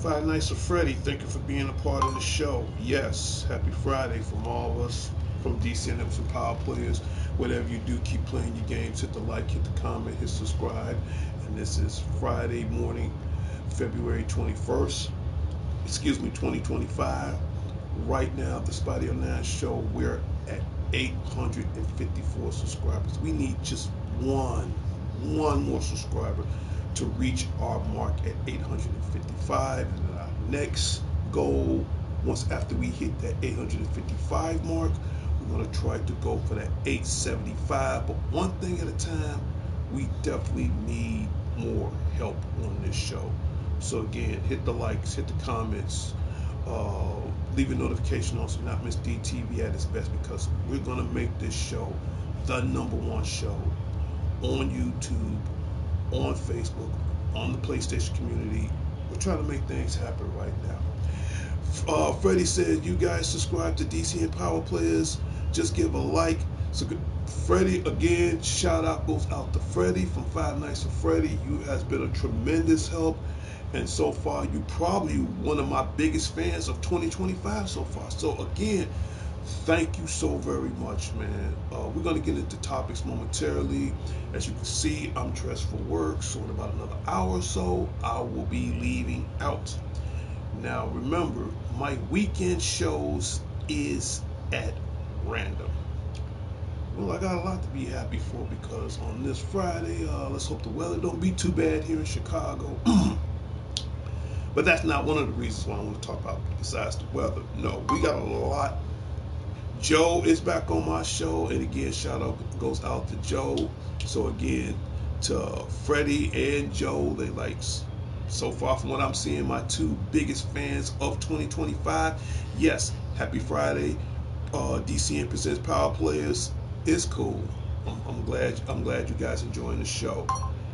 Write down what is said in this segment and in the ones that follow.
Five Nights with Freddy, thank you for being a part of the show. Yes, happy Friday from all of us, from DC and some Power Players. Whatever you do, keep playing your games. Hit the like, hit the comment, hit subscribe. And this is Friday morning, February 21st, 2025. Right now, the Spotty Online show, we're at 854 subscribers. We need just one more subscriber to reach our mark at 855. And then our next goal, once after we hit that 855 mark, we're going to try to go for that 875. But one thing at a time, we definitely need more help on this show. So again, hit the likes, hit the comments, leave a notification on so not miss DTV at its best, because we're going to make this show the #1 show on YouTube, on Facebook, on the PlayStation community. We're trying to make things happen right now. Freddie said, you guys subscribe to DC and Power Players. Just give a like. So Freddie, again, shout out goes out to Freddie from Five Nights with Freddie. You has been a tremendous help. And so far, you're probably one of my biggest fans of 2025 so far. So again, thank you so very much, man. We're going to get into topics momentarily. As you can see, I'm dressed for work, so in about another hour or so, I will be leaving out. Now, remember, my weekend shows is at random. Well, I got a lot to be happy for, because on this Friday, let's hope the weather don't be too bad here in Chicago. But that's not one of the reasons why I want to talk about besides the weather. No, we got a lot. Joe is back on my show, and again, shout out goes out to Joe. So again, to Freddie and Joe, they like, so far from what I'm seeing, my two biggest fans of 2025. Yes, happy Friday. DCN presents Power Players. It's cool. I'm glad you guys enjoying the show.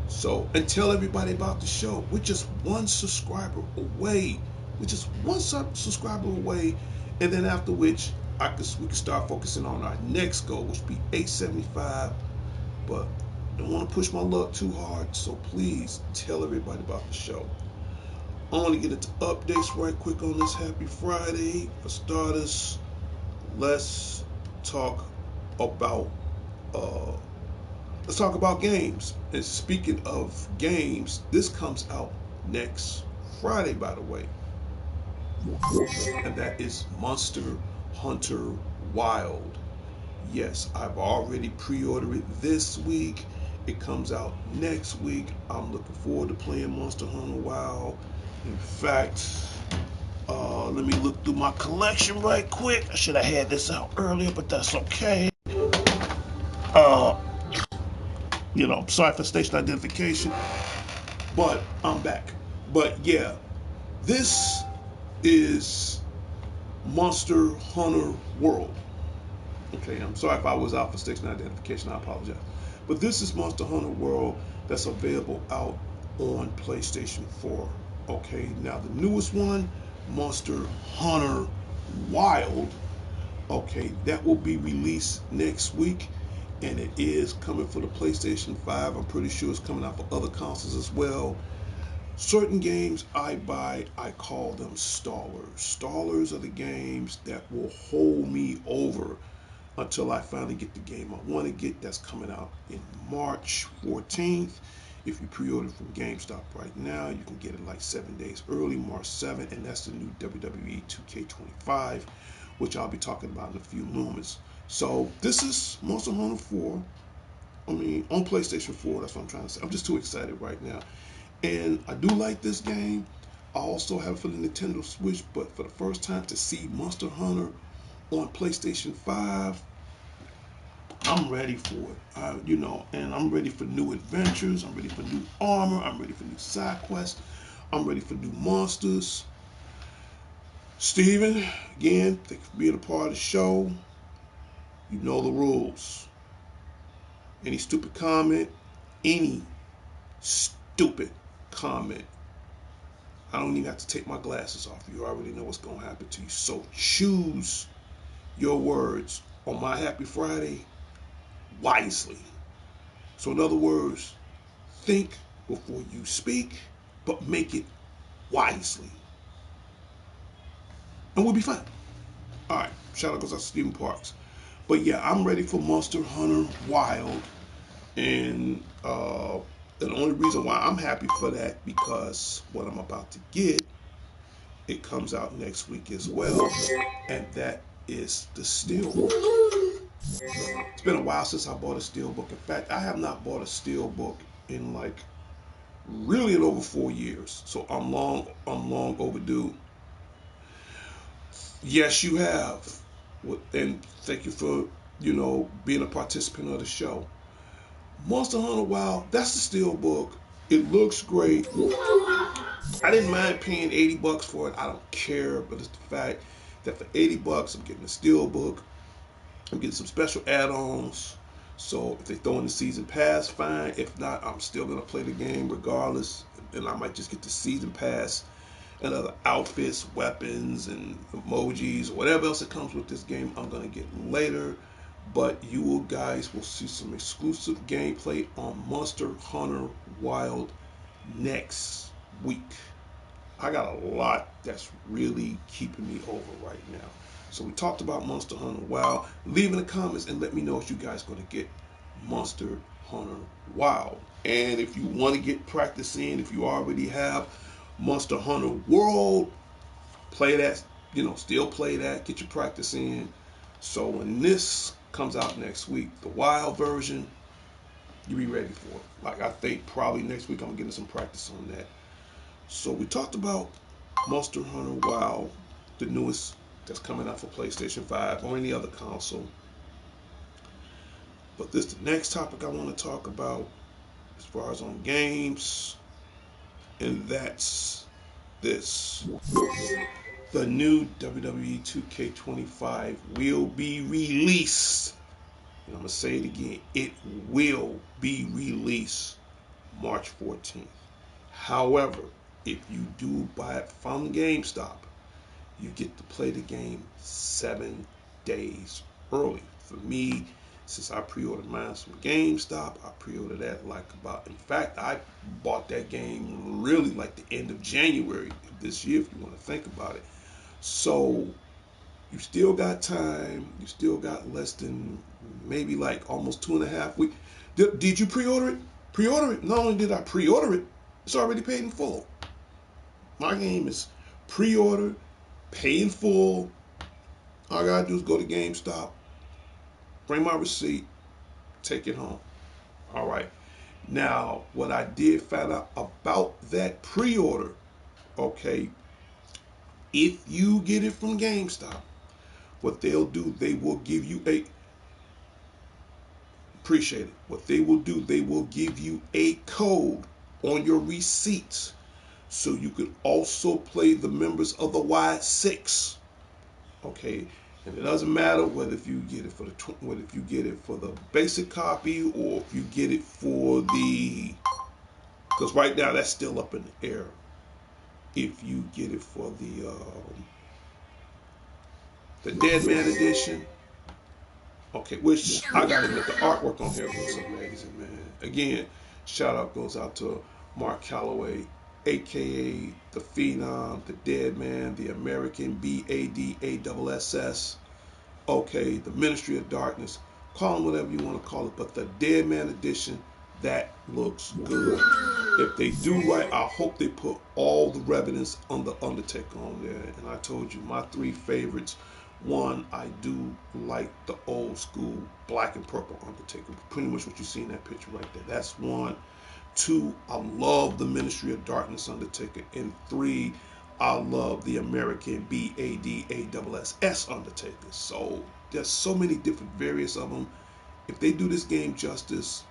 So, and tell everybody about the show. We're just one subscriber away. We're just one subscriber away, and then after which we can start focusing on our next goal, which will be 875. But I don't want to push my luck too hard, so please tell everybody about the show. I want to get into updates right quick on this happy Friday. For starters, let's talk about games. And speaking of games, this comes out next Friday, by the way, and that is Monster Hunter Wild. Yes, I've already pre-ordered it this week. It comes out next week. I'm looking forward to playing Monster Hunter Wild. In fact, let me look through my collection right quick. I should have had this out earlier, but that's okay. Uh, sorry for station identification, but I'm back. But yeah, this is Monster Hunter World. Okay, I'm sorry if I was out for station identification, I apologize. But this is Monster Hunter World that's available out on PlayStation 4. Okay, now the newest one, Monster Hunter Wild, okay, that will be released next week, and it is coming for the PlayStation 5. I'm pretty sure it's coming out for other consoles as well. Certain games I buy, I call them stallers. Stallers are the games that will hold me over until I finally get the game I want to get. That's coming out in March 14th. If you pre-order from GameStop right now, you can get it like 7 days early, March 7th, and that's the new WWE 2K25, which I'll be talking about in a few moments. So this is Monster Hunter 4. On PlayStation 4, that's what I'm trying to say. I'm just too excited right now. And I do like this game. I also have it for the Nintendo Switch, but for the first time to see Monster Hunter on PlayStation 5, I'm ready for it. And I'm ready for new adventures. I'm ready for new armor. I'm ready for new side quests. I'm ready for new monsters. Steven, again, thank you for being a part of the show. You know the rules. Any stupid comment, any stupid comment, I don't even have to take my glasses off. You already know what's going to happen to you. So choose your words on my Happy Friday wisely. So in other words, think before you speak, but make it wisely. and we'll be fine. All right, shout out goes out to Stephen Parks. But yeah, I'm ready for Monster Hunter Wild, and the only reason why I'm happy for that because what I'm about to get, it comes out next week as well, and that is the Steelbook. It's been a while since I bought a Steelbook. In fact, I have not bought a Steelbook in like really in over 4 years. So I'm long overdue. Yes, you have. And thank you for, being a participant of the show. Monster Hunter Wild, that's the Steelbook. It looks great. I didn't mind paying $80 for it. I don't care, but it's the fact that for $80 I'm getting a Steelbook. I'm getting some special add-ons. So if they throw in the season pass, fine. If not, I'm still gonna play the game regardless. And I might just get the season pass and other outfits, weapons, and emojis, whatever else that comes with this game. I'm gonna get later. But you guys will see some exclusive gameplay on Monster Hunter Wild next week. I got a lot that's really keeping me over right now. So we talked about Monster Hunter Wild. Leave in the comments and let me know if you guys going to get Monster Hunter Wild. And if you want to get practice in, if you already have Monster Hunter World, play that, still play that, get your practice in. So when this comes out next week, the Wild version, you be ready for it. Like I think probably next week I'm getting some practice on that. So we talked about Monster Hunter Wild, the newest that's coming out for PlayStation 5 or any other console. But this the next topic I want to talk about as far as on games, and that's this. The new WWE 2K25 will be released. And I'm going to say it again. It will be released March 14th. However, if you do buy it from GameStop, you get to play the game 7 days early. For me, since I pre-ordered mine from GameStop, I pre-ordered that in fact, I bought that game really like the end of January of this year, if you want to think about it. So you still got time. You still got less than maybe like almost 2.5 weeks. Did you pre-order it? Pre-order it. Not only did I pre-order it, it's already paid in full. My game is pre-order, pay in full. All I gotta do is go to GameStop, bring my receipt, take it home. All right. Now, what I did find out about that pre-order, okay, if you get it from GameStop, what they'll do, they will give you appreciate it. What they will do, they will give you a code on your receipts so you can also play the members of the Y6. Okay, and it doesn't matter whether if you get it for the basic copy or if you get it for because right now that's still up in the air. If you get it for the Dead Man edition, okay, which I gotta admit the artwork on here looks amazing, man. Again, shout out goes out to Mark Calloway, aka the Phenom, the Dead Man, the American BADASS. Okay, the Ministry of Darkness, call them whatever you want to call it, but the Dead Man edition, that looks good. If they do right, I hope they put all the revenants on the Undertaker on there. And I told you my 3 favorites. One, I do like the old school black and purple Undertaker, pretty much what you see in that picture right there. That's 1. 2, I love the Ministry of Darkness Undertaker. And 3, I love the American BADASS Undertaker. So there's so many different variants of them. If they do this game justice,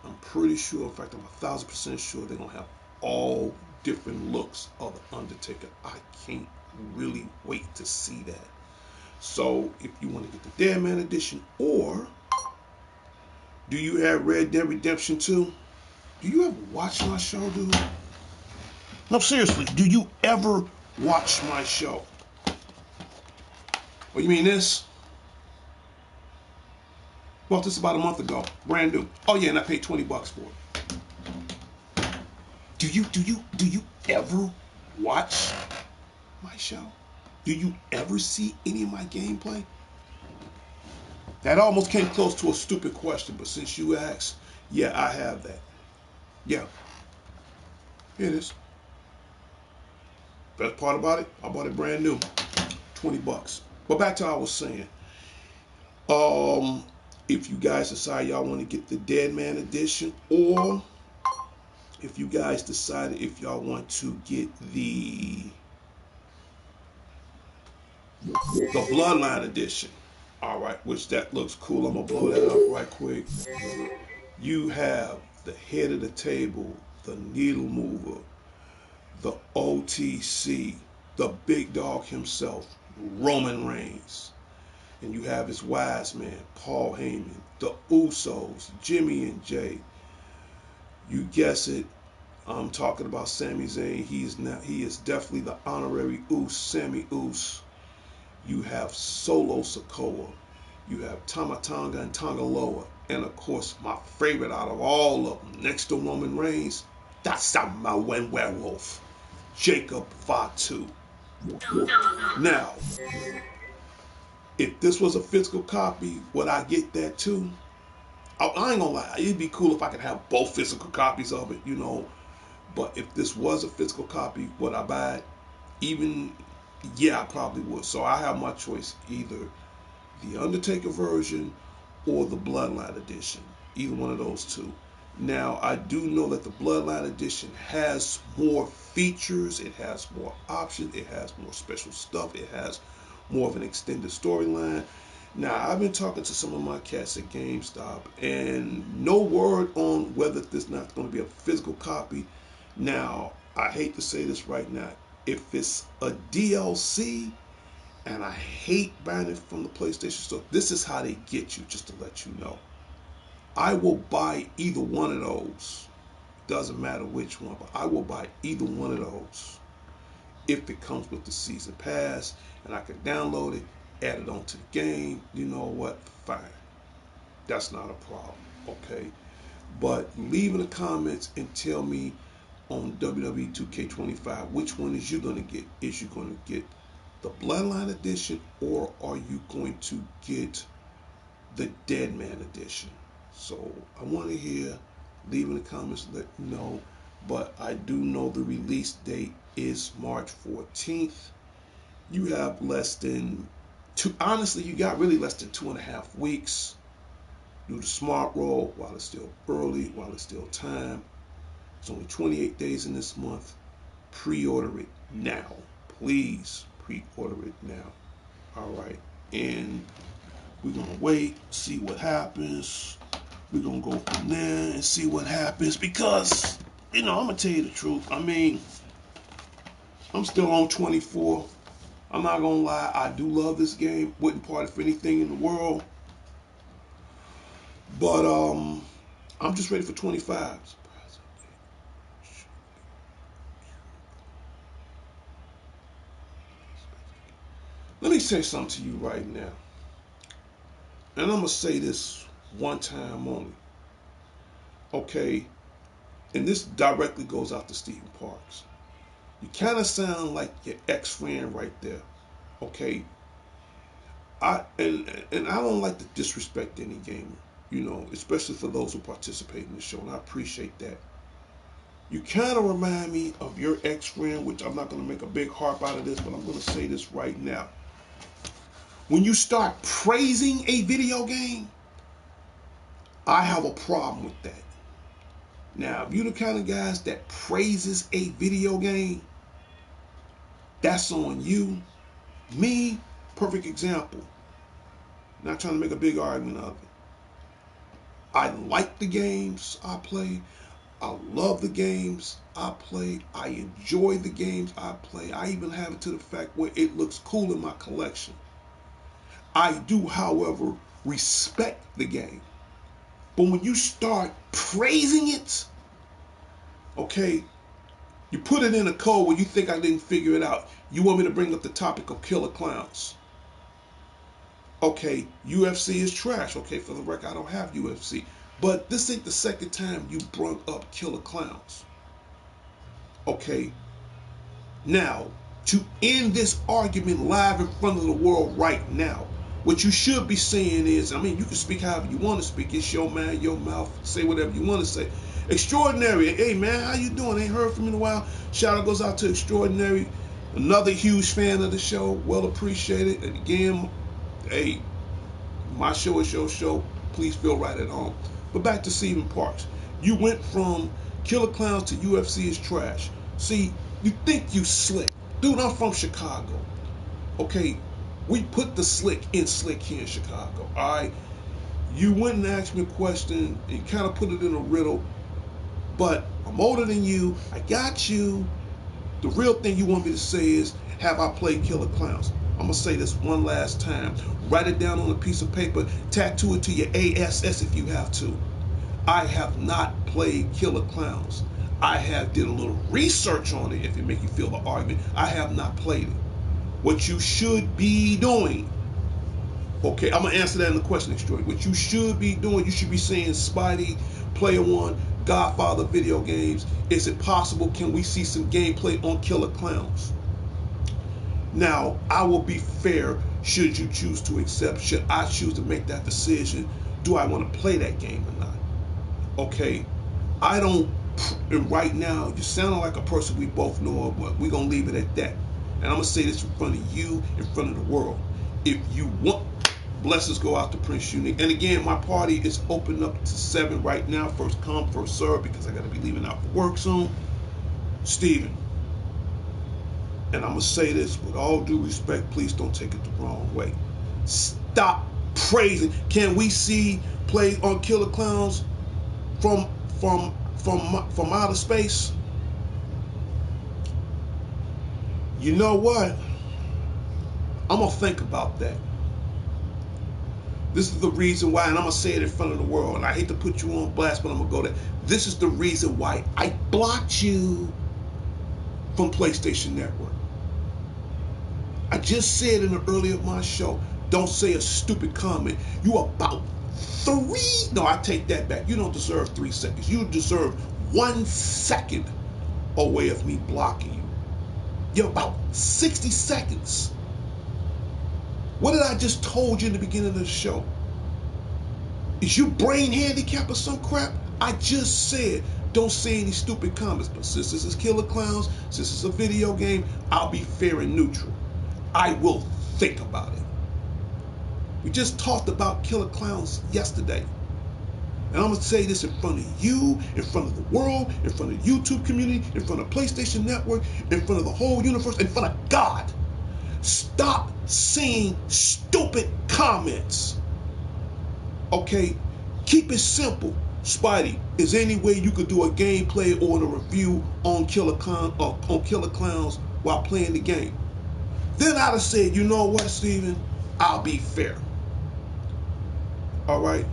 I'm pretty sure, in fact, I'm 1,000% sure they're going to have all different looks of the Undertaker. I can't really wait to see that. So if you want to get the Dead Man edition, or do you have Red Dead Redemption 2? Do you ever watch my show, dude? No, seriously, do you ever watch my show? Well, you mean this? Bought this about a month ago, brand new. Oh yeah, and I paid $20 for it. Do you ever watch my show? Do you ever see any of my gameplay? That almost came close to a stupid question, but since you asked, yeah, I have that. Yeah, here it is. Best part about it, I bought it brand new, $20. But back to what I was saying. Um, if you guys decide y'all want to get the Dead Man edition, or if you guys decided if y'all want to get the Bloodline edition, all right, which that looks cool. I'm gonna blow that up right quick. You have the head of the table, the needle mover, the OTC, the big dog himself, Roman Reigns. And you have his wise man, Paul Heyman, the Usos, Jimmy and Jay. You guess it. I'm talking about Sami Zayn. He is definitely the honorary Uso, Sammy Uso. You have Solo Sikoa. You have Tamatanga and Tangaloa. And of course, my favorite out of all of them, next to Roman Reigns, that's my werewolf, Jacob Fatu. Now, if this was a physical copy, would I get that too? I ain't gonna lie, it'd be cool if I could have both physical copies of it, you know. But if this was a physical copy, would I buy it? Even, yeah, I probably would. So I have my choice, either the Undertaker version or the Bloodline edition. Either one of those two. Now, I do know that the Bloodline edition has more features, it has more options, it has more special stuff, it has more of an extended storyline. Now, I've been talking to some of my cats at GameStop, and no word on whether this not going to be a physical copy. Now, I hate to say this right now. If it's a DLC, and I hate buying it from the PlayStation Store, this is how they get you, just to let you know. I will buy either one of those. Doesn't matter which one, but I will buy either one of those if it comes with the season pass and I can download it, add it onto the game. You know what? Fine. That's not a problem. Okay. But leave in the comments and tell me on WWE 2K25 which one is you going to get. Is you going to get the Bloodline edition, or are you going to get the Dead Man edition? So I want to hear, leave in the comments, let me know. But I do know the release date is March 14th. You have less than two, honestly, you got really less than 2.5 weeks. Do the smart roll while it's still early, while it's still time. It's only 28 days in this month. Pre-order it now. Please pre-order it now. All right. And we're going to wait, see what happens. We're going to go from there and see what happens because, I'm going to tell you the truth. I mean, I'm still on 24. I'm not going to lie. I do love this game. Wouldn't part it for anything in the world. But I'm just ready for 25. Let me say something to you right now. And I'm going to say this one time only. Okay? And this directly goes out to Stephen Parks. You kind of sound like your ex-friend right there. Okay? And I don't like to disrespect any gamer, especially for those who participate in the show, and I appreciate that. You kind of remind me of your ex-friend, which I'm not going to make a big harp out of this, but I'm going to say this right now. When you start praising a video game, I have a problem with that. Now, if you're the kind of guys that praises a video game, that's on you. Me, perfect example. Not trying to make a big argument of it. I like the games I play. I love the games I play. I enjoy the games I play. I even have it to the fact where it looks cool in my collection. I do, however, respect the game. But when you start praising it, okay, you put it in a code where you think I didn't figure it out. You want me to bring up the topic of killer clowns. Okay, UFC is trash. Okay, for the record, I don't have UFC. But this ain't the second time you brought up killer clowns. Okay, now, to end this argument live in front of the world right now. What you should be saying is, I mean, you can speak however you want to speak. It's your man, your mouth. Say whatever you want to say. Extraordinary. Hey, man, how you doing? Ain't heard from you in a while. Shout out goes out to Extraordinary. Another huge fan of the show. Well appreciated. And again, hey, my show is your show. Please feel right at home. But back to Stephen Parks. You went from Killer Clowns to UFC is trash. See, you think you slick. Dude, I'm from Chicago. Okay, we put the slick in slick here in Chicago. All right, you went and asked me a question and kind of put it in a riddle. But I'm older than you. I got you. The real thing you want me to say is, have I played Killer Clowns? I'm going to say this one last time. Write it down on a piece of paper. Tattoo it to your ASS if you have to. I have not played Killer Clowns. I have did a little research on it, if it make you feel the argument. I have not played it. What you should be doing, okay, I'm going to answer that in the question, Extraordinary. What you should be doing, you should be saying, Spidey, Player One, Godfather video games. Is it possible? Can we see some gameplay on Killer Clowns? Now, I will be fair. Should you choose to accept, should I choose to make that decision, do I want to play that game or not? Okay, I don't, and right now, you sound like a person we both know of, but we're going to leave it at that. And I'm going to say this in front of you, in front of the world. If you want, blessings go out to Prince Unique. And again, my party is open up to 7 right now. First come, first serve, because I got to be leaving out for work soon. Steven. And I'm going to say this with all due respect. Please don't take it the wrong way. Stop praising. Can we see play on Killer Clowns from outer space? You know what? I'm going to think about that. This is the reason why, and I'm going to say it in front of the world, and I hate to put you on blast, but I'm going to go there. This is the reason why I blocked you from PlayStation Network. I just said in the earlier of my show, don't say a stupid comment. You about 3, no, I take that back. You don't deserve 3 seconds. You deserve 1 second away of me blocking you. You're about 60 seconds. What did I just told you in the beginning of the show? Is you brain handicapped or some crap? I just said, don't say any stupid comments. But since this is Killer Clowns, since it's a video game, I'll be fair and neutral. I will think about it. We just talked about Killer Clowns yesterday. And I'm going to say this in front of you, in front of the world, in front of the YouTube community, in front of PlayStation Network, in front of the whole universe, in front of God. Stop saying stupid comments. Okay? Keep it simple. Spidey, is there any way you could do a gameplay or a review on Killer Clowns while playing the game? Then I'd have said, you know what, Steven? I'll be fair. All right?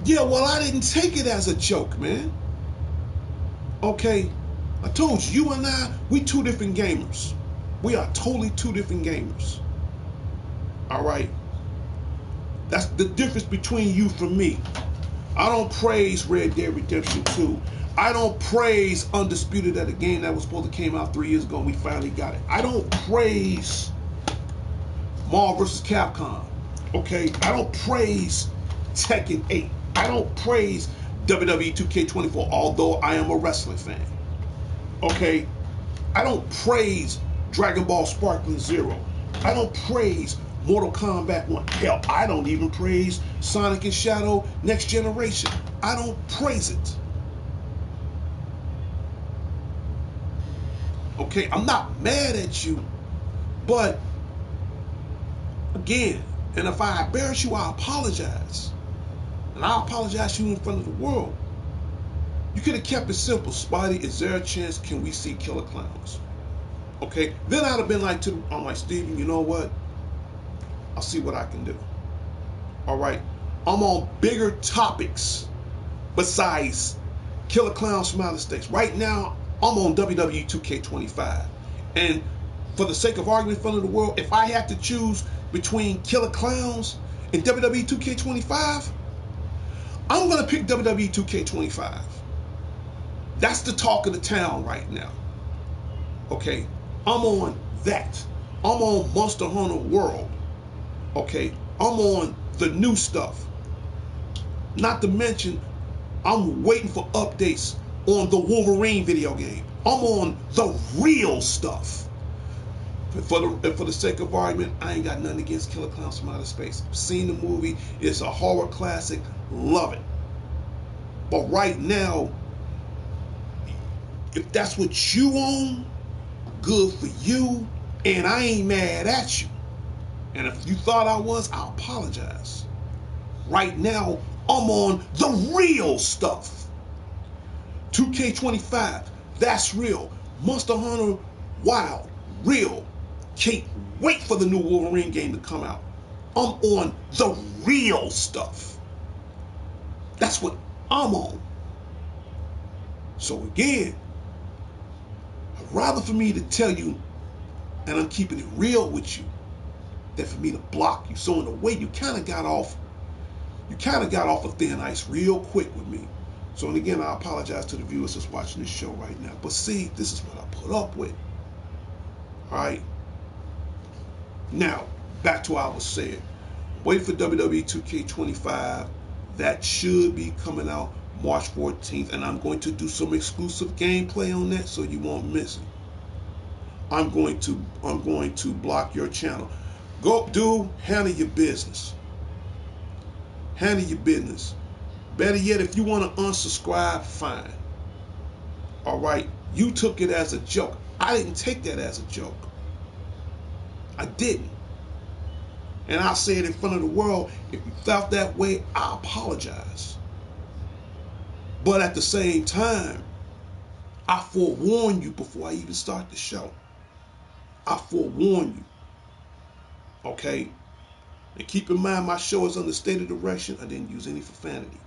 Yeah, well, I didn't take it as a joke, man. Okay? I told you, you and I, we 2 different gamers. We are totally 2 different gamers. All right? That's the difference between you from me. I don't praise Red Dead Redemption 2. I don't praise Undisputed, that a game that was supposed to came out 3 years ago and we finally got it. I don't praise Marvel vs. Capcom. Okay? I don't praise Tekken 8. I don't praise WWE 2K24, although I am a wrestling fan. Okay? I don't praise Dragon Ball Sparkling Zero. I don't praise Mortal Kombat 1. Hell, I don't even praise Sonic and Shadow Next Generation. I don't praise it. Okay? I'm not mad at you, but again, and if I embarrass you, I apologize. And I apologize to you in front of the world. You could have kept it simple. Spidey, is there a chance can we see Killer Clowns? Okay? Then I'd have been like, I'm like, Steven, you know what? I'll see what I can do. All right? I'm on bigger topics besides Killer Clowns from outer space. Right now, I'm on WWE 2K25. And for the sake of argument in front of the world, if I have to choose between Killer Clowns and WWE 2K25, I'm going to pick WWE 2K25. That's the talk of the town right now. Okay, I'm on that. I'm on Monster Hunter World. Okay, I'm on the new stuff. Not to mention, I'm waiting for updates on the Wolverine video game. I'm on the real stuff. For the sake of argument, I ain't got nothing against Killer Clowns from Outer Space. I've seen the movie. It's a horror classic. Love it. But right now, if that's what you own, good for you. And I ain't mad at you. And if you thought I was, I apologize. Right now, I'm on the real stuff. 2K25, that's real. Monster Hunter Wild, real. Can't wait for the new Wolverine game to come out. I'm on the real stuff. That's what I'm on. So again, I'd rather for me to tell you, and I'm keeping it real with you, than for me to block you. So in a way, you kind of got off of thin ice real quick with me. So and again, I apologize to the viewers that's watching this show right now. But see, this is what I put up with. All right. Now, back to what I was saying. Wait for WWE 2K25. That should be coming out March 14th, and I'm going to do some exclusive gameplay on that, so you won't miss it. I'm going to block your channel. Go, dude, handle your business. Handle your business. Better yet, if you want to unsubscribe, fine. All right, you took it as a joke. I didn't take that as a joke. I didn't. And I'll say it in front of the world. If you felt that way, I apologize. But at the same time, I forewarn you before I even start the show. I forewarn you. Okay? And keep in mind, my show is under stated direction. I didn't use any profanity.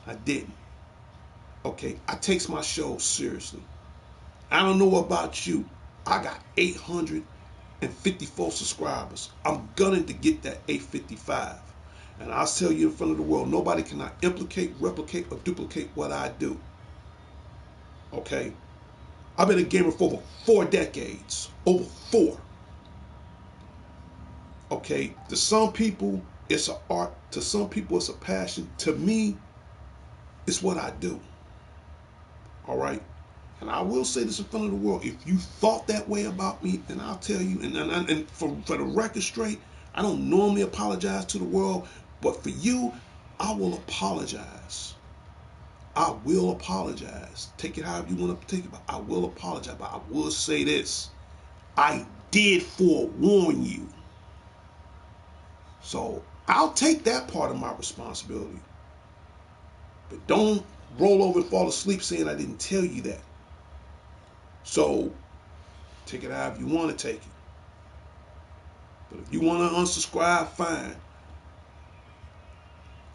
I didn't. Okay? I takes my show seriously. I don't know about you. I got 854 subscribers. I'm gunning to get that 855. And I'll tell you in front of the world, nobody cannot implicate, replicate, or duplicate what I do. Okay? I've been a gamer for over 4 decades. Over 4. Okay? To some people, it's an art. To some people, it's a passion. To me, it's what I do. All right? And I will say this in front of the world. If you thought that way about me, then I'll tell you. And for the record straight, I don't normally apologize to the world. But for you, I will apologize. I will apologize. Take it however you want to take it. But I will apologize. But I will say this. I did forewarn you. So I'll take that part of my responsibility. But don't roll over and fall asleep saying I didn't tell you that. So take it however you want to take it. But if you want to unsubscribe, fine.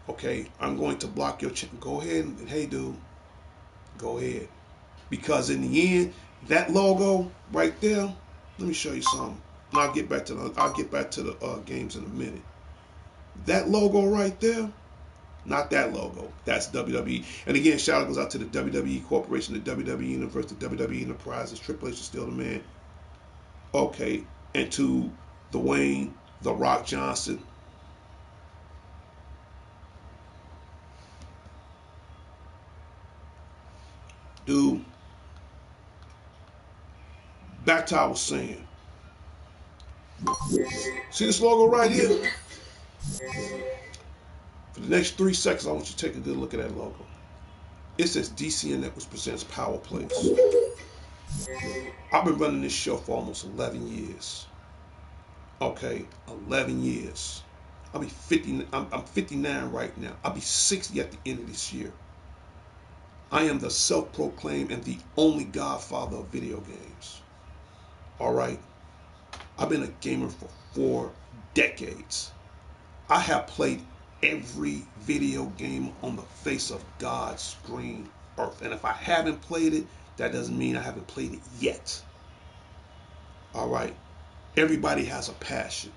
Okay, I'm going to block your channel. Go ahead and, hey dude, go ahead. Because in the end, that logo right there, let me show you something. And I'll get back to the games in a minute. That logo right there, not that logo. That's WWE. And again, shout out goes out to the WWE Corporation, the WWE Universe, the WWE Enterprises. Triple H is still the man. Okay, and to Dwayne The Rock Johnson. Dude, back to what I was saying. See this logo right here? For the next 3 seconds, I want you to take a good look at that logo. It says DCN Networks presents Power Plays. I've been running this show for almost 11 years. Okay, 11 years. I'll be 50. I'm 59 right now. I'll be 60 at the end of this year. I am the self-proclaimed and the only godfather of video games. All right. I've been a gamer for 4 decades. I have played every video game on the face of God's green earth. And if I haven't played it, that doesn't mean I haven't played it yet. All right. Everybody has a passion.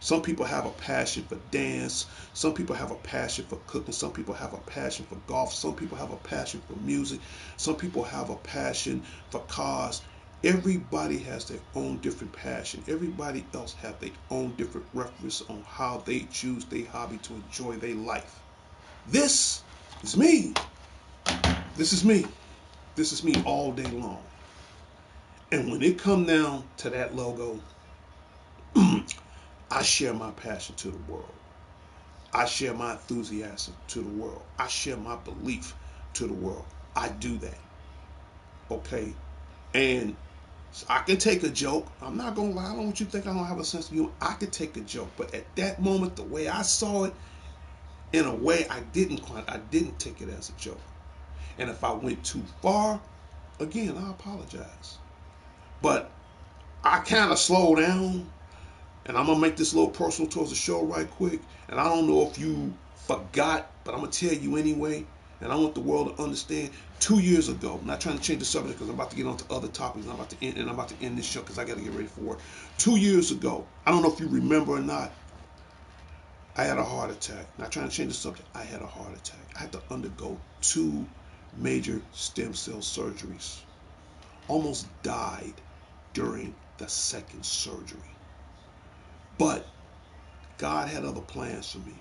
Some people have a passion for dance. Some people have a passion for cooking. Some people have a passion for golf. Some people have a passion for music. Some people have a passion for cars. Everybody has their own different passion. Everybody else have their own different reference on how they choose their hobby to enjoy their life. This is me. This is me. This is me all day long. And when it come down to that logo, I share my passion to the world. I share my enthusiasm to the world. I share my belief to the world. I do that. Okay? And I can take a joke. I'm not going to lie. I don't want you to think I don't have a sense of humor. I can take a joke. But at that moment, the way I saw it, in a way I didn't take it as a joke. And if I went too far, again, I apologize. But I kind of slow down. And I'm going to make this a little personal towards the show right quick. And I don't know if you forgot, but I'm going to tell you anyway. And I want the world to understand. 2 years ago, I'm not trying to change the subject because I'm about to get on to other topics. I'm about to end this show because I got to get ready for work. 2 years ago, I don't know if you remember or not, I had a heart attack. Not trying to change the subject. I had a heart attack. I had to undergo 2 major stem cell surgeries. Almost died during the second surgery. But God had other plans for me.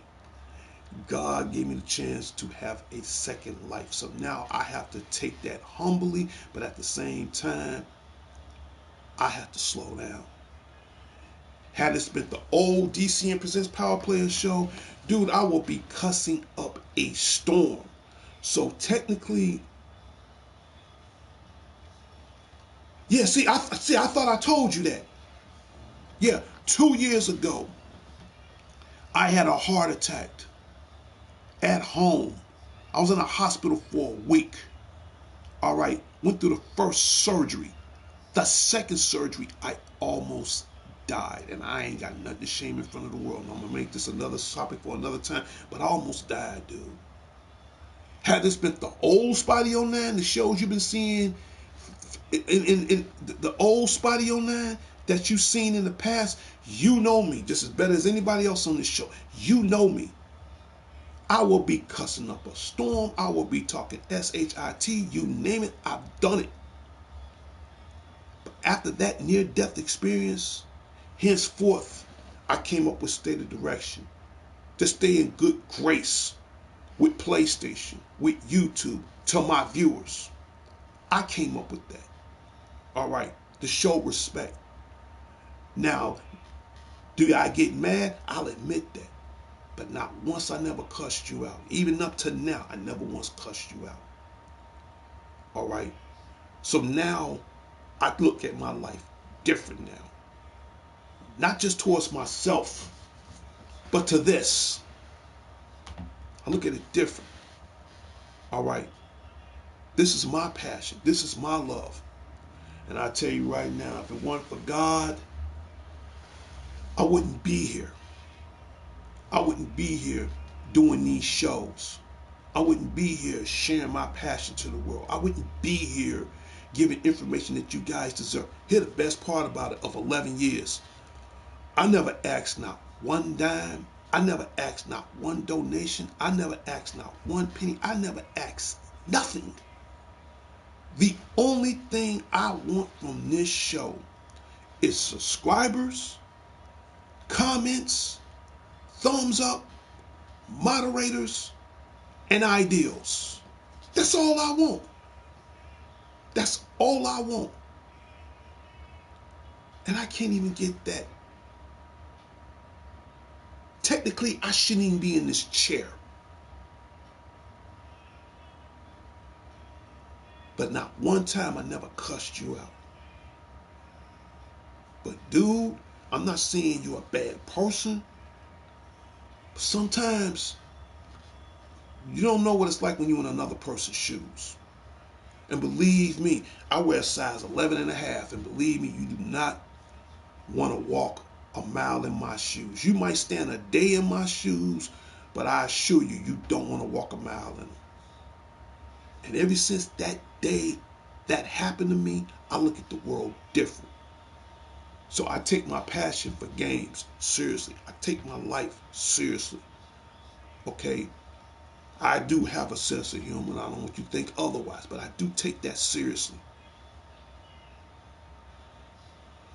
God gave me the chance to have a second life. So now I have to take that humbly, but at the same time, I have to slow down. Had this been the old DCN Presents Power Players show, dude, I will be cussing up a storm. So technically, yeah, I thought I told you that. Yeah, 2 years ago, I had a heart attack at home. I was in a hospital for a week. All right, went through the first surgery. The second surgery, I almost died. And I ain't got nothing to shame in front of the world. I'm going to make this another topic for another time. But I almost died, dude. Had this been the old Spidey 09, the shows you've been seeing, in the old Spidey 09 that you've seen in the past, you know me just as better as anybody else on this show. You know me. I will be cussing up a storm. I will be talking shit. You name it, I've done it. But after that near-death experience, henceforth, I came up with stated direction to stay in good grace with PlayStation, with YouTube, to my viewers. I came up with that. All right, to show respect. Now, do I get mad? I'll admit that. But not once I never cussed you out. Even up to now, I never once cussed you out. All right? So now, I look at my life different now. Not just towards myself, but to this. I look at it different. All right? This is my passion. This is my love. And I tell you right now, if it weren't for God, I wouldn't be here. I wouldn't be here doing these shows. I wouldn't be here sharing my passion to the world. I wouldn't be here giving information that you guys deserve. Here's the best part about it of 11 years. I never asked not one dime. I never asked not one donation. I never asked not one penny. I never asked nothing. The only thing I want from this show is subscribers, comments, thumbs up, moderators, and ideals. That's all I want. That's all I want. And I can't even get that. Technically, I shouldn't even be in this chair. But not one time I never cussed you out. But dude, I'm not saying you're a bad person. But sometimes you don't know what it's like when you're in another person's shoes. And believe me, I wear a size 11 and a half. And believe me, you do not want to walk a mile in my shoes. You might stand a day in my shoes, but I assure you, you don't want to walk a mile in them. And ever since that day that happened to me, I look at the world different. So I take my passion for games seriously. I take my life seriously. Okay? I do have a sense of humor. I don't want you to think otherwise, but I do take that seriously.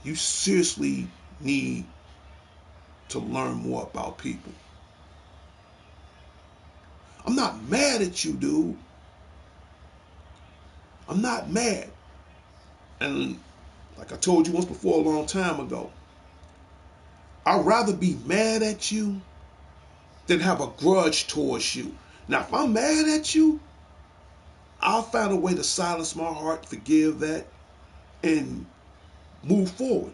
You seriously need to learn more about people. I'm not mad at you, dude. I'm not mad. And like I told you once before a long time ago, I'd rather be mad at you than have a grudge towards you. Now, if I'm mad at you, I'll find a way to silence my heart, forgive that, and move forward.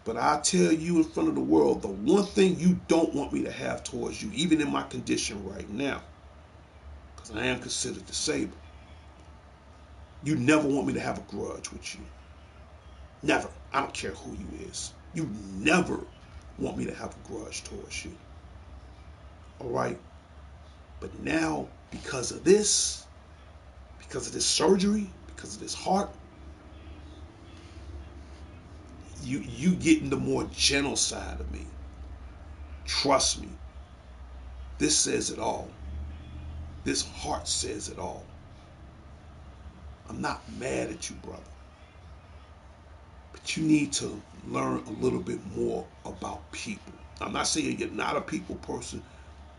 But I tell you in front of the world, the one thing you don't want me to have towards you, even in my condition right now, because I am considered disabled, you never want me to have a grudge with you. Never. I don't care who you is. You never want me to have a grudge towards you. All right? But now, because of this surgery, because of this heart, you getting the more gentle side of me. Trust me. This says it all. This heart says it all. I'm not mad at you, brother. But you need to learn a little bit more about people. I'm not saying you're not a people person,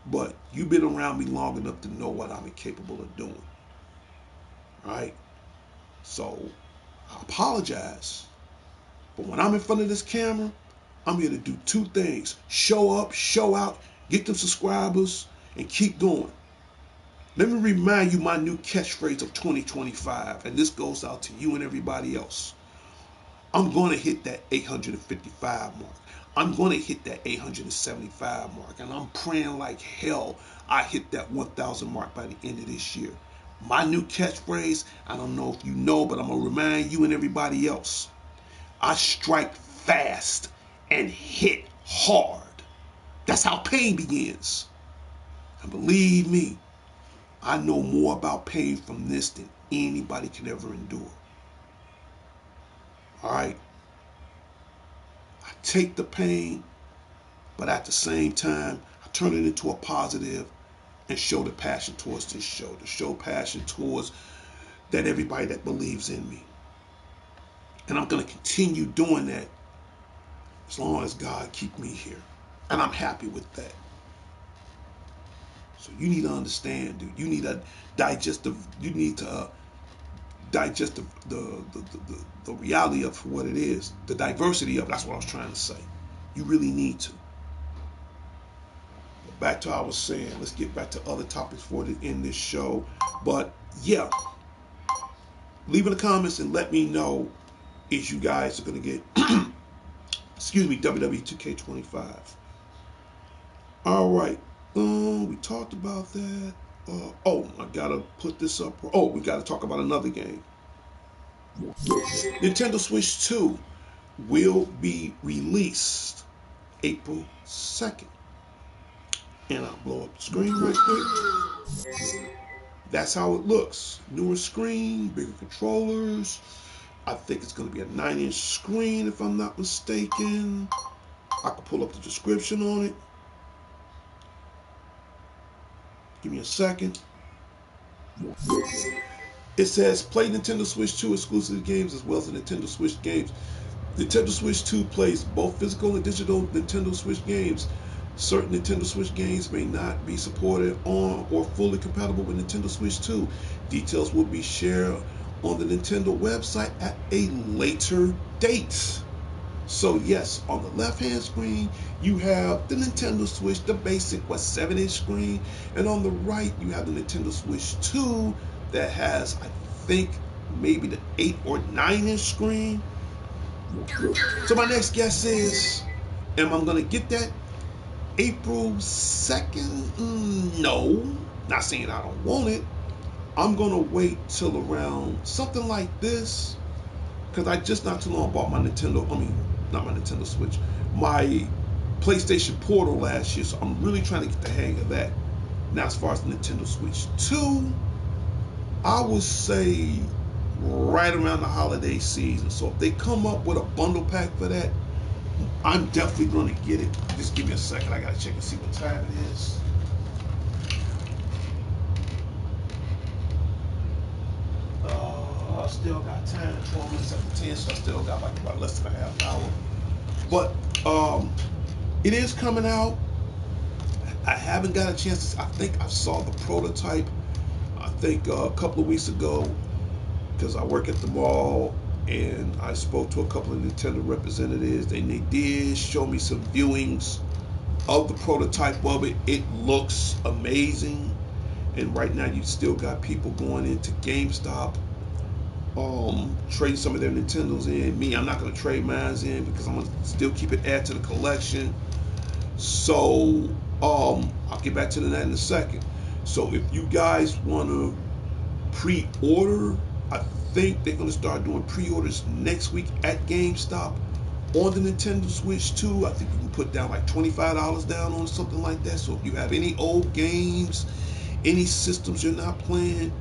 but you've been around me long enough to know what I'm capable of doing. All right? So, I apologize. But when I'm in front of this camera, I'm here to do two things. Show up, show out, get them subscribers, and keep going. Let me remind you my new catchphrase of 2025, and this goes out to you and everybody else. I'm going to hit that 855 mark. I'm going to hit that 875 mark, and I'm praying like hell I hit that 1,000 mark by the end of this year. My new catchphrase, I don't know if you know, but I'm going to remind you and everybody else. I strike fast and hit hard. That's how pain begins. And believe me, I know more about pain from this than anybody can ever endure. All right? I take the pain, but at the same time, I turn it into a positive and show the passion towards this show, to show passion towards that everybody that believes in me. And I'm going to continue doing that as long as God keep me here. And I'm happy with that. So you need to understand, dude. You need to digest the the reality of what it is, the diversity of it. That's what I was trying to say. You really need to. But back to what I was saying. Let's get back to other topics for to end this show. But yeah, leave in the comments and let me know if you guys are gonna get excuse me, WWE 2K25. All right. We talked about that. Oh, I gotta put this up. Oh, we gotta talk about another game. Nintendo Switch 2 will be released April 2nd. And I'll blow up the screen right quick. That's how it looks. Newer screen, bigger controllers. I think it's going to be a 9-inch screen if I'm not mistaken. I can pull up the description on it. Give me a second. It says play Nintendo Switch 2 exclusive games as well as the Nintendo Switch games. Nintendo Switch 2 plays both physical and digital Nintendo Switch games. Certain Nintendo Switch games may not be supported on or fully compatible with Nintendo Switch 2. Details will be shared on the Nintendo website at a later date. So yes, on the left-hand screen, you have the Nintendo Switch, the basic, 7-inch screen. And on the right, you have the Nintendo Switch 2 that has, I think, maybe the 8 or 9-inch screen. So my next guess is, am I going to get that April 2nd? No. Not saying I don't want it. I'm going to wait till around something like this. Because I just not too long bought my not my Nintendo Switch, my PlayStation Portal last year. So I'm really trying to get the hang of that. Now, as far as the Nintendo Switch 2, I would say right around the holiday season. So if they come up with a bundle pack for that, I'm definitely going to get it. Just give me a second. I got to check and see what time it is. I still got time. 12 minutes after 10, so I still got like about less than a half hour. But it is coming out. I haven't got a chance to. I think I saw the prototype. I think a couple of weeks ago, because I work at the mall, and I spoke to a couple of Nintendo representatives, and they did show me some viewings of the prototype of it. It looks amazing, and right now you still got people going into GameStop, trading some of their Nintendos in. Me, I'm not going to trade mine in because I'm going to still keep it, add to the collection. So I'll get back to that in a second. So if you guys want to pre-order, I think they're going to start doing pre-orders next week at GameStop on the Nintendo Switch 2. I think you can put down like $25 down on something like that. So if you have any old games, any systems you're not playing,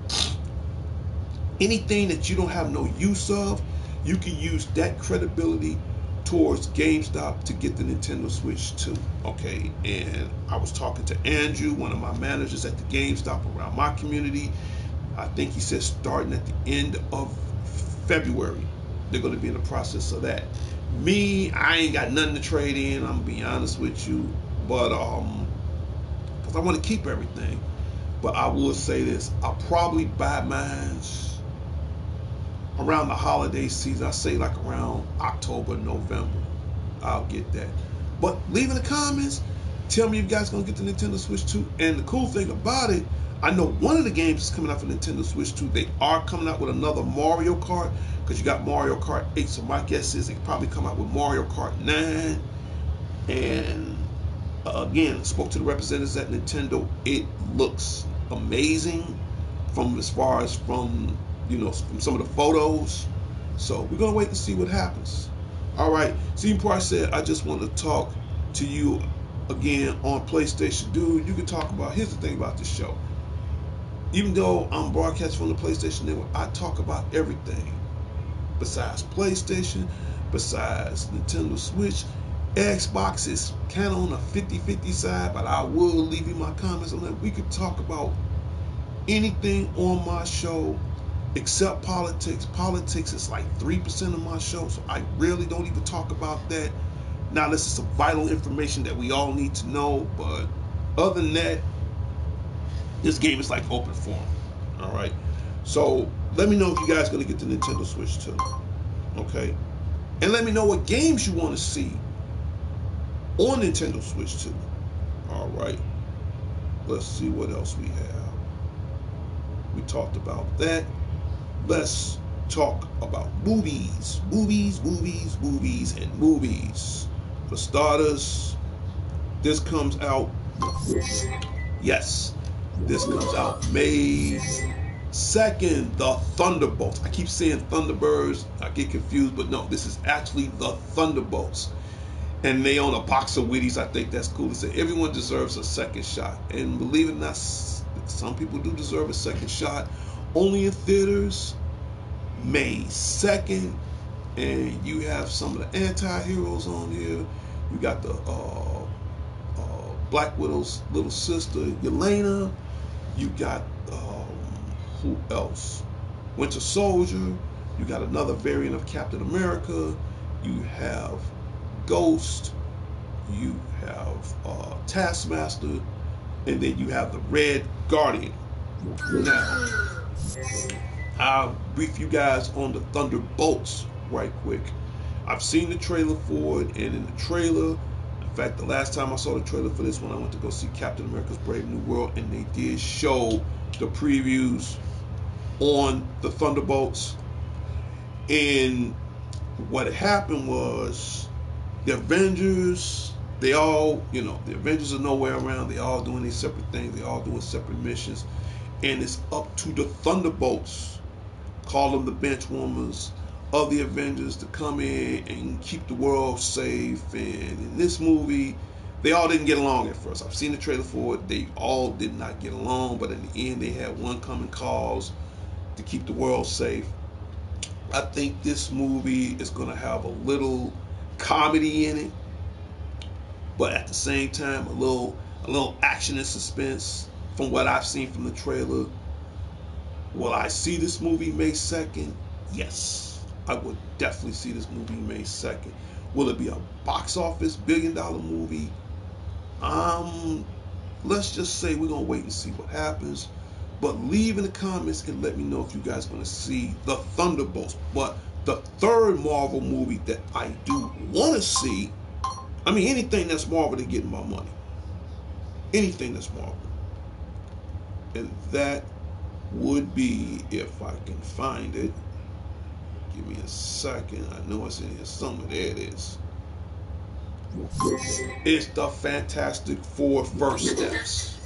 anything that you don't have no use of, you can use that credibility towards GameStop to get the Nintendo Switch 2. Okay, and I was talking to Andrew, one of my managers at the GameStop around my community. I think he said starting at the end of February, they're going to be in the process of that. Me, I ain't got nothing to trade in, I'm going to be honest with you, but because I want to keep everything. But I will say this, I'll probably buy mine around the holiday season. I say like around October, November. I'll get that. But leave in the comments, tell me if you guys gonna get the Nintendo Switch 2. And the cool thing about it, I know one of the games is coming out for Nintendo Switch 2. They are coming out with another Mario Kart, because you got Mario Kart 8. So my guess is they could probably come out with Mario Kart 9. And again, spoke to the representatives at Nintendo. It looks amazing from as far as from from some of the photos. So we're gonna wait to see what happens. All right. See, before I said I just want to talk to you again on PlayStation. Dude, you can talk about, here's the thing about this show. Even though I'm broadcasting from the PlayStation Network, I talk about everything besides PlayStation, besides Nintendo Switch. Xbox is kind of on a 50-50 side, but I will leave you my comments on that. We could talk about anything on my show except politics. Politics is like 3% of my show, so I really don't even talk about that. Now, unless it's some vital information that we all need to know, but other than that, this game is like open forum. All right, so let me know if you guys are gonna get the Nintendo Switch 2. Okay, and let me know what games you want to see on Nintendo Switch 2. All right, let's see what else we have. We talked about that. Let's talk about movies. Movies, and movies. For starters, this comes out, yes, this comes out May 2nd, the Thunderbolts. I keep saying Thunderbirds, I get confused, but no, this is actually the Thunderbolts. And they own a box of Wheaties. I think that's cool. They say everyone deserves a second shot. And believe it or not, some people do deserve a second shot. Only in theaters, May 2nd. And you have some of the anti-heroes on here. You got the Black Widow's little sister, Yelena. You got, who else? Winter Soldier. You got another variant of Captain America. You have Ghost. You have Taskmaster. And then you have the Red Guardian. Now, I'll brief you guys on the Thunderbolts right quick. I've seen the trailer for it, and in the trailer, in fact, the last time I saw the trailer for this one, I went to go see Captain America's Brave New World, and they did show the previews on the Thunderbolts. And what happened was the Avengers, they all, the Avengers are nowhere around. They all doing these separate things. They all doing separate missions. And it's up to the Thunderbolts, call them the bench warmers of the Avengers, to come in and keep the world safe. And in this movie, they all didn't get along at first. I've seen the trailer for it. They all did not get along, but in the end, they had one common cause: to keep the world safe. I think this movie is going to have a little comedy in it, but at the same time, a little action and suspense. From what I've seen from the trailer, will I see this movie May 2nd? Yes, I would definitely see this movie May 2nd. Will it be a box office $1 billion movie? Um, let's just say we're gonna wait and see what happens. But leave in the comments and let me know if you guys are gonna see the Thunderbolts. But the third Marvel movie that I do want to see, I mean anything that's Marvel to get my money. Anything that's Marvel. And that would be, if I can find it. Give me a second. I know it's in here somewhere. There it is. It's the Fantastic Four First Steps.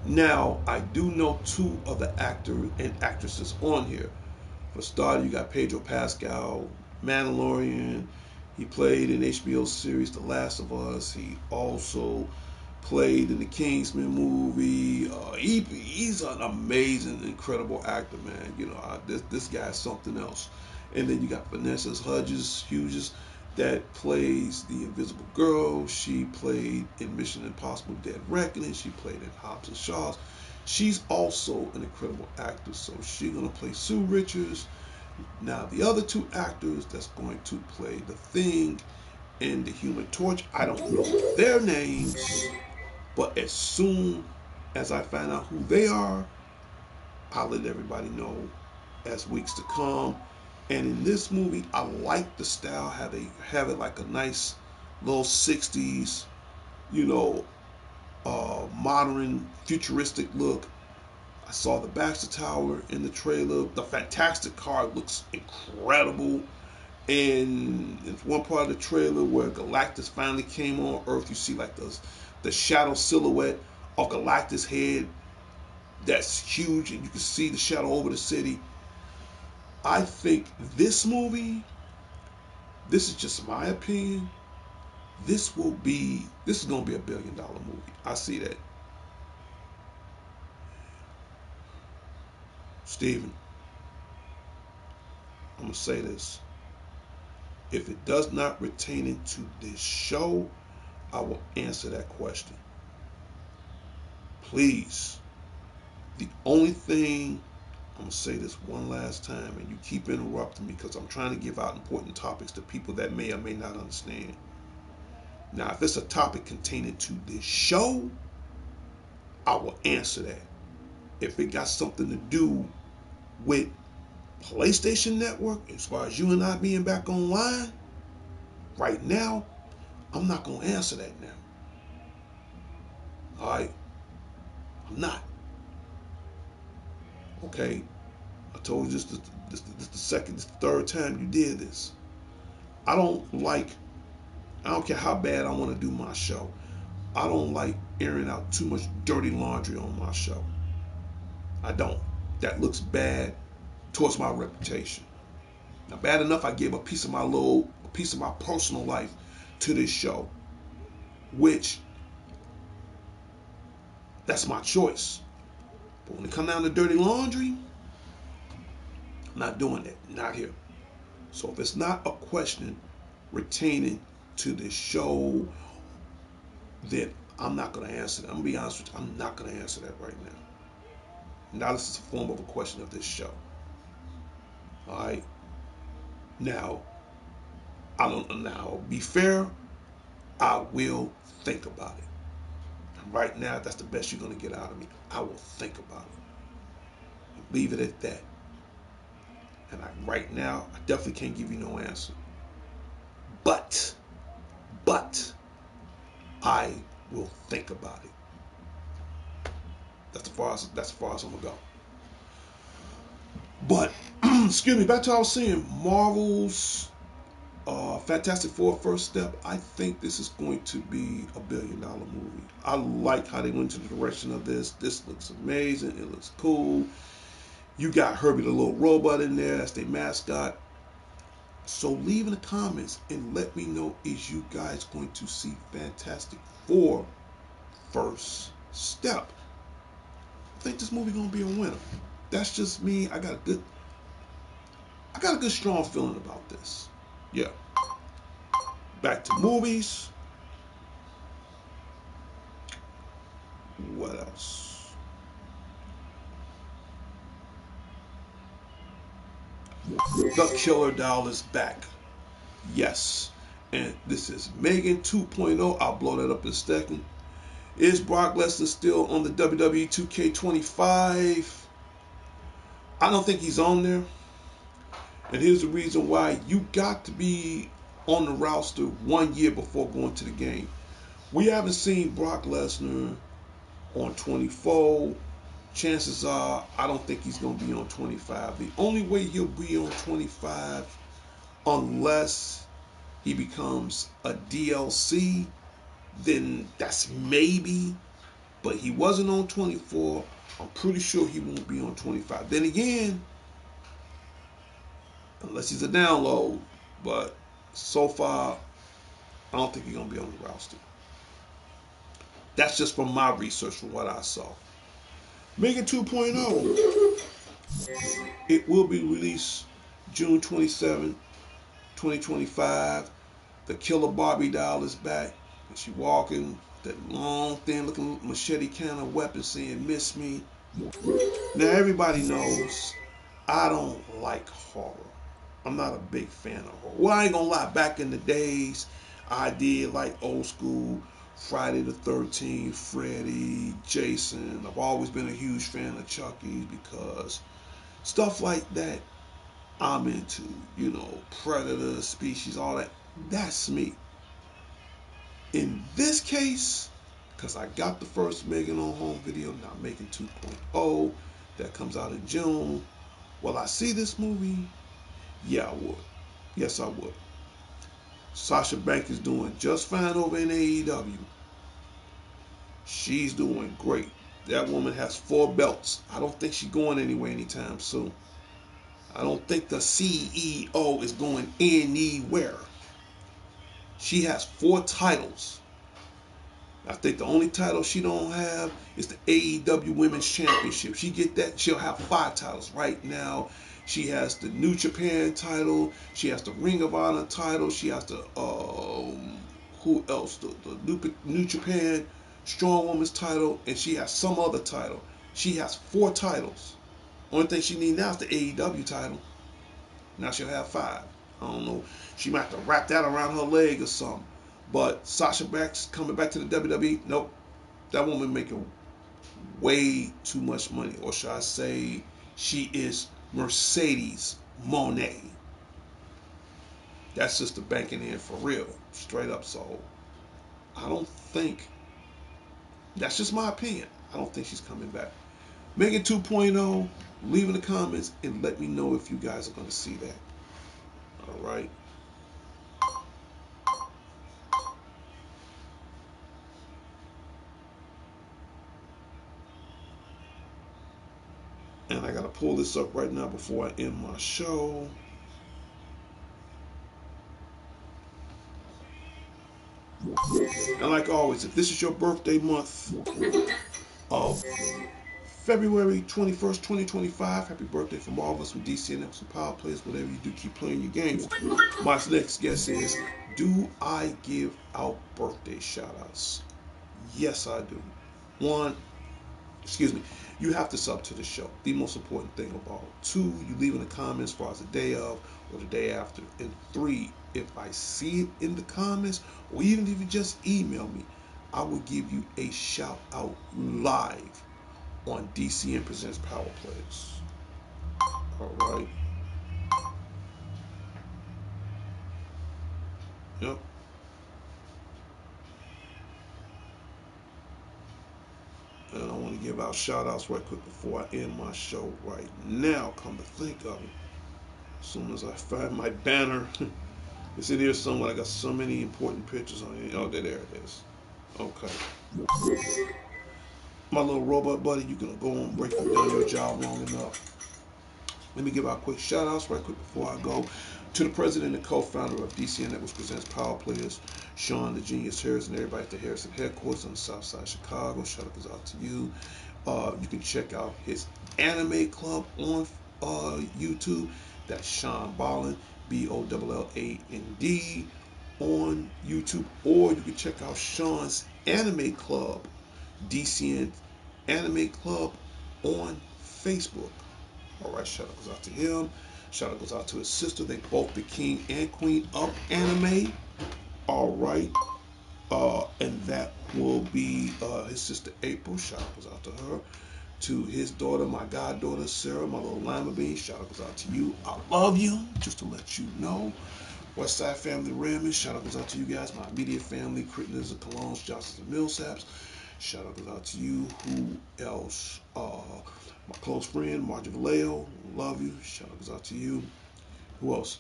Now, I do know two of the actors and actresses on here. For starter, you got Pedro Pascal, Mandalorian. He played in HBO series The Last of Us. He also played in the Kingsman movie. He's an amazing, incredible actor, man. You know, this guy's something else. And then you got Vanessa Hudgens that plays the Invisible Girl. She played in Mission Impossible: Dead Reckoning. She played in Hobbs and Shaw. She's also an incredible actor, so she's gonna play Sue Richards. Now, the other two actors that's going to play the Thing and the Human Torch, I don't know their names, but as soon as I find out who they are, I'll let everybody know as weeks to come. And in this movie, I like the style, how they have it like a nice little 60s, you know, modern, futuristic look. I saw the Baxter Tower in the trailer. The Fantastic Car looks incredible. And it's one part of the trailer where Galactus finally came on Earth. You see like the shadow silhouette of Galactus' head that's huge, and you can see the shadow over the city. I think this movie, this is just my opinion, this is gonna be $1 billion movie. I see that. Steven, I'm gonna say this. If it does not retain into this show, I will answer that question. Please. The only thing, I'm going to say this one last time, and you keep interrupting me because I'm trying to give out important topics to people that may or may not understand. Now, if it's a topic containing to this show, I will answer that. If it got something to do with PlayStation Network, as far as you and I being back online, right now, I'm not going to answer that now. All right? I'm not. Okay? I told you this the second, this the third time you did this. I don't like, I don't care how bad I want to do my show. I don't like airing out too much dirty laundry on my show. I don't. That looks bad towards my reputation. Now, bad enough I gave a piece of my personal life to this show, which that's my choice. But when it comes down to dirty laundry, I'm not doing that. Not here. So if it's not a question retaining to this show, then I'm not going to answer that. I'm going to be honest with you. I'm not going to answer that right now. Now this is a form of a question of this show. All right. Now, I don't. Now, be fair. I will think about it. And right now, that's the best you're going to get out of me. I will think about it. Leave it at that. And right now, I definitely can't give you no answer. But, I will think about it. That's as far as I'm gonna go. But excuse me, back to what I was saying. Marvel's Fantastic Four First Step. I think this is going to be a $1 billion movie. I like how they went to the direction of this. This looks amazing. It looks cool. You got Herbie the little robot in there. That's their mascot. So leave in the comments and let me know, is you guys going to see Fantastic Four First Step? I think this movie gonna be a winner. That's just me. I got a good I got a good strong feeling about this. Yeah. Back to movies. What else? The Killer Doll is back. Yes. And this is Megan 2.0. I'll blow that up in a second. Is Brock Lesnar still on the WWE 2K25? I don't think he's on there. And here's the reason why. You got to be on the roster 1 year before going to the game. We haven't seen Brock Lesnar on 24. Chances are, I don't think he's going to be on 25. The only way he'll be on 25, unless he becomes a DLC, then that's maybe. But he wasn't on 24. I'm pretty sure he won't be on 25. Then again, unless he's a download. But so far, I don't think he's going to be on the roster. That's just from my research, from what I saw. Megan 2.0. It will be released June 27, 2025. The Killer Barbie doll is back. And she walking that long, thin looking machete kind of weapon saying, "Miss me." Now everybody knows I don't like horror. I'm not a big fan of horror. Well, I ain't gonna lie, back in the days, I did like old school Friday the 13th, Freddy, Jason. I've always been a huge fan of Chucky because stuff like that I'm into. You know, Predator, Species, all that. That's me. In this case, because I got the first Megan on home video, now Megan 2.0, that comes out in June. Will I see this movie? Yeah, I would. Yes, I would. Sasha Banks is doing just fine over in AEW. She's doing great. That woman has 4 belts. I don't think she's going anywhere anytime soon. I don't think the CEO is going anywhere. She has 4 titles. I think the only title she don't have is the AEW Women's Championship. She get that, she'll have 5 titles. Right now, she has the New Japan title. She has the Ring of Honor title. She has the who else? The New Japan Strong Woman's title, and she has some other title. She has 4 titles. Only thing she needs now is the AEW title. Now she'll have 5. I don't know. She might have to wrap that around her leg or something. But Sasha Banks coming back to the WWE, nope. That woman making way too much money. Or should I say, she is Mercedes Monet. That's just the banking in for real. Straight up. So, I don't think, that's just my opinion. I don't think she's coming back. Megan 2.0, leave in the comments and let me know if you guys are going to see that. All right. And I got to pull this up right now before I end my show. And like always, if this is your birthday month of February 21st, 2025, happy birthday from all of us from DC and some Power Players, whatever you do, keep playing your games. My next guess is, do I give out birthday shout outs? Yes, I do. One, excuse me, you have to sub to the show. The most important thing of all. 2, you leave in the comments as far as the day of or the day after. And 3, if I see it in the comments, or even if you just email me, I will give you a shout out live on DCN Presents Power Players. All right. Yep. And I want to give out shout outs right quick before I end my show right now. Come to think of it. As soon as I find my banner, it's in here somewhere. I got so many important pictures on it. Oh, there it is. Okay. My little robot buddy, you can go on break down your job long enough. Let me give out quick shout outs right quick before I go. To the president and co-founder of DCN Networks Presents Power Players, Sean the Genius Harris, and everybody at the Harrison headquarters on the south side of Chicago. Shout out goes out to you. You can check out his anime club on YouTube. That's Sean Bolland, Bolland, on YouTube, or you can check out Sean's Anime Club, DCN Anime Club, on Facebook. All right, shout out goes out to him. Shout out goes out to his sister. They both the king and queen of anime. All right. And that will be his sister April. Shout out goes out to her. To his daughter, my goddaughter Sarah, my little lima bean. Shout out goes out to you. I love you. Just to let you know. Westside Family Ramming. Shout out goes out to you guys. My immediate family, Critters of Colognes, Johnsons, and Millsaps. Shout out goes out to you. Who else? My close friend, Margie Vallejo. Love you. Shout out goes out to you. Who else?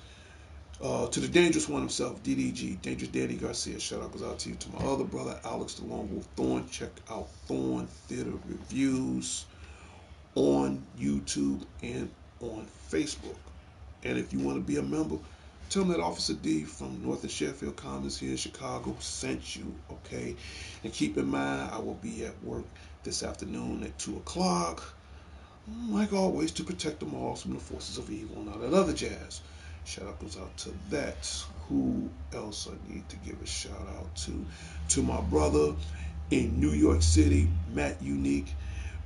To the dangerous one himself, DDG, Dangerous Daddy Garcia. Shout out goes out to you. To my other brother, Alex the Lone Wolf Thorn. Check out Thorn Theater Reviews on YouTube and on Facebook. And if you want to be a member, tell them that Officer D from North and Sheffield Commons here in Chicago sent you, okay? And keep in mind, I will be at work this afternoon at 2 o'clock, like always, to protect them all from the forces of evil and all that other jazz. Shout out goes out to that. Who else I need to give a shout out to? To my brother in New York City, Matt Unique,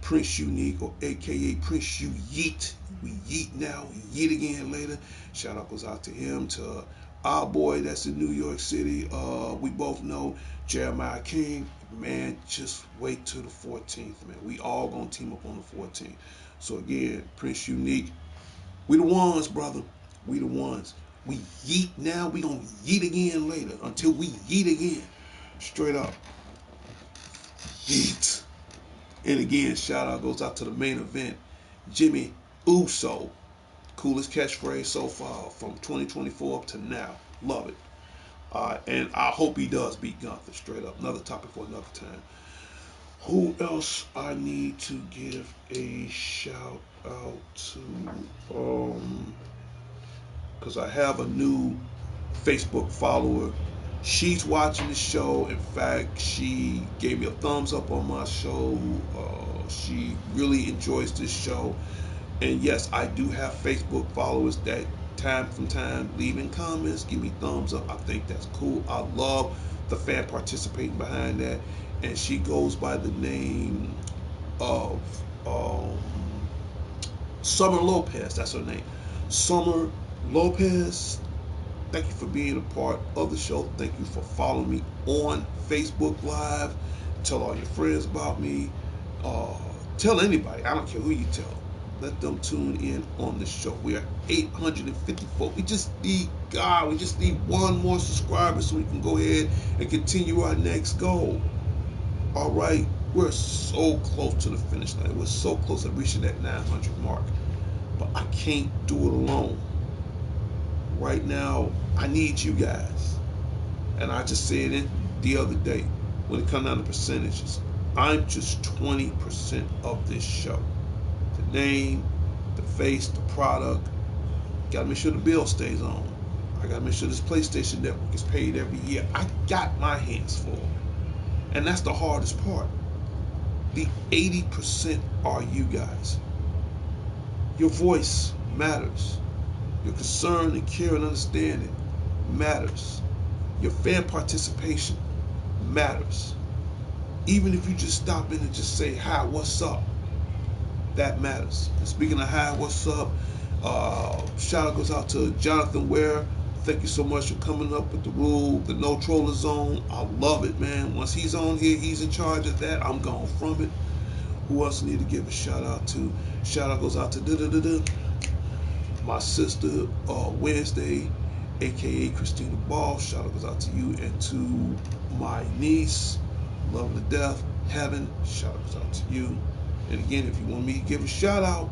Prince Unique, or AKA Prince You Yeet. We yeet now, we yeet again later. Shout out goes out to him. To our boy that's in New York City, we both know Jeremiah King. Man, just wait till the 14th, man. We all gonna team up on the 14th. So again, Prince Unique, we the ones, brother. We the ones. We yeet now, we gonna yeet again later until we yeet again. Straight up. Yeet. And again, shout out goes out to the main event, Jimmy Uso. Coolest catchphrase so far from 2024 up to now. Love it. And I hope he does beat Gunther. Straight up. Another topic for another time. Who else I need to give a shout out to? Because I have a new Facebook follower. She's watching the show. In fact, she gave me a thumbs up on my show. She really enjoys this show. And yes, I do have Facebook followers that time from time leaving comments, give me thumbs up. I think that's cool. I love the fan participating behind that. And she goes by the name of Summer Lopez. That's her name. Summer Lopez. Thank you for being a part of the show. Thank you for following me on Facebook Live. Tell all your friends about me. Tell anybody. I don't care who you tell. Let them tune in on the show. We are 854. We just need God. We just need one more subscriber so we can go ahead and continue our next goal. All right. We're so close to the finish line. We're so close to reaching that 900 mark. But I can't do it alone. Right now, I need you guys. And I just said it the other day. When it comes down to percentages, I'm just 20% of this show. The name, the face, the product. Gotta make sure the bill stays on. I gotta make sure this PlayStation Network is paid every year. I got my hands full. And that's the hardest part. The 80% are you guys. Your voice matters. Your concern and care and understanding matters. Your fan participation matters. Even if you just stop in and just say, hi, what's up? That matters. And speaking of hi, what's up? Shout out goes out to Jonathan Ware. Thank you so much for coming up with the rule, the no troller zone. I love it, man. Once he's on here, he's in charge of that. I'm gone from it. Who else need to give a shout out to? Shout out goes out to my sister Wednesday, aka Christina Ball. Shout out goes out to you, and to my niece, love to death, Heaven. Shout out goes out to you. And again, if you want me to give a shout out,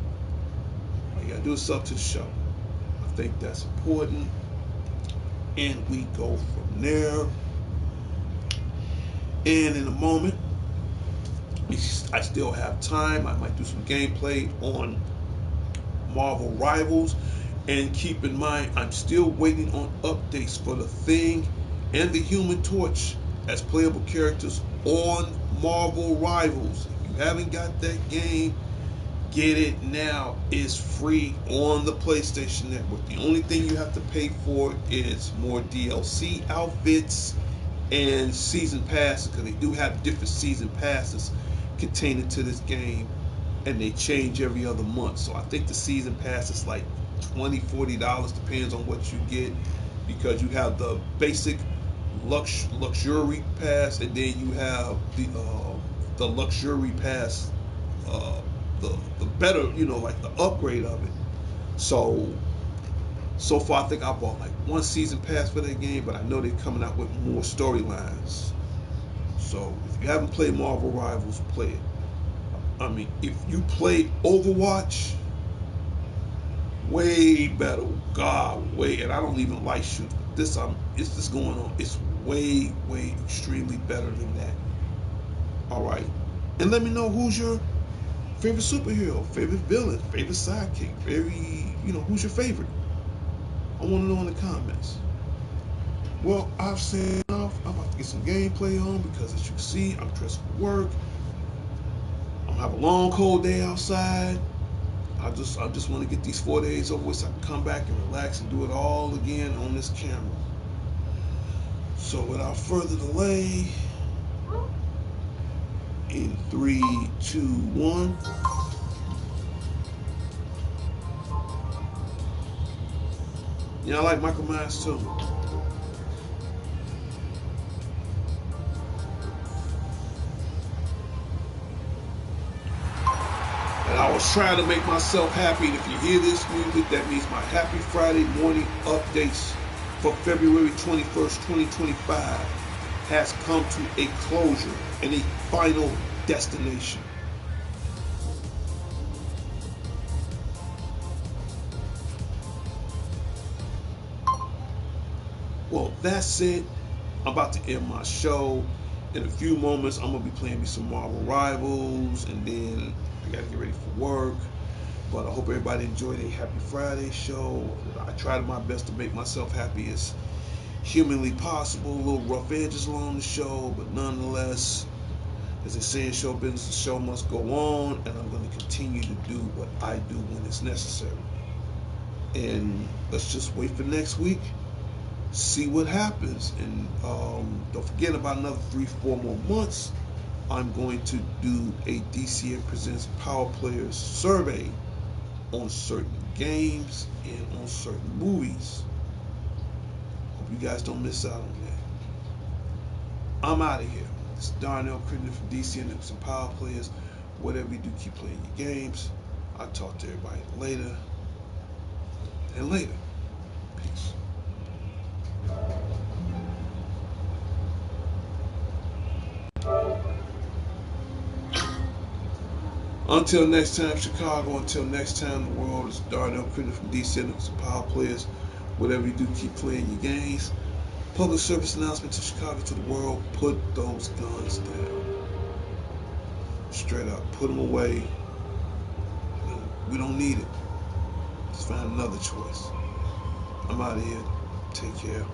all you gotta do is sub to the show. I think that's important. And we go from there. And in a moment, I still have time. I might do some gameplay on Marvel Rivals. And keep in mind, I'm still waiting on updates for the Thing and the Human Torch as playable characters on Marvel Rivals. If you haven't got that game, Get it now. It's free on the PlayStation Network. The only thing you have to pay for is more DLC outfits and season passes, because they do have different season passes containing to this game, and they change every other month. So I think the season pass is like $20, $40, depends on what you get, because you have the basic luxury pass, and then you have the luxury pass, uh, the better, like the upgrade of it. So far, I think I bought like one season pass for that game, but I know they're coming out with more storylines. So if you haven't played Marvel Rivals, play it. I mean, if you played Overwatch, way better. God, way, and I don't even like shooting. It's just going on. It's way, way extremely better than that. All right, and let me know who's your favorite superhero, favorite villain, favorite sidekick, who's your favorite? I want to know in the comments. Well, I've said enough. I'm about to get some gameplay on, because as you can see, I'm dressed for work. I'm gonna have a long, cold day outside. I just want to get these 4 days over with, so I can come back and relax and do it all again on this camera. So without further delay, in 3, 2, 1. Yeah, I like Michael Myers too. And I was trying to make myself happy. And if you hear this music, that means my Happy Friday morning updates for February 21st, 2025 has come to a closure and a final destination. Well, that's it. I'm about to end my show. In a few moments, I'm going to be playing me some Marvel Rivals, and then I got to get ready for work. But I hope everybody enjoyed a Happy Friday show. I tried my best to make myself happy as humanly possible. A little rough edges along the show, but nonetheless, as they say in show business, the show must go on, and I'm going to continue to do what I do when it's necessary. And let's just wait for next week, see what happens. And don't forget, about another 3-4 more months, I'm going to do a DCN Presents Power Players survey on certain games and on certain movies. Hope you guys don't miss out on that. I'm out of here. It's Darnell Crittenden from DCN and some Power Players. Whatever you do, keep playing your games. I'll talk to everybody later. And later. Peace. Until next time, Chicago. Until next time, the world. Is Darnell Crittenden from DC and some Power Players. Whatever you do, keep playing your games. Public service announcement to Chicago, to the world. Put those guns down. Straight up. Put them away. We don't need it. Let's find another choice. I'm out of here. Take care.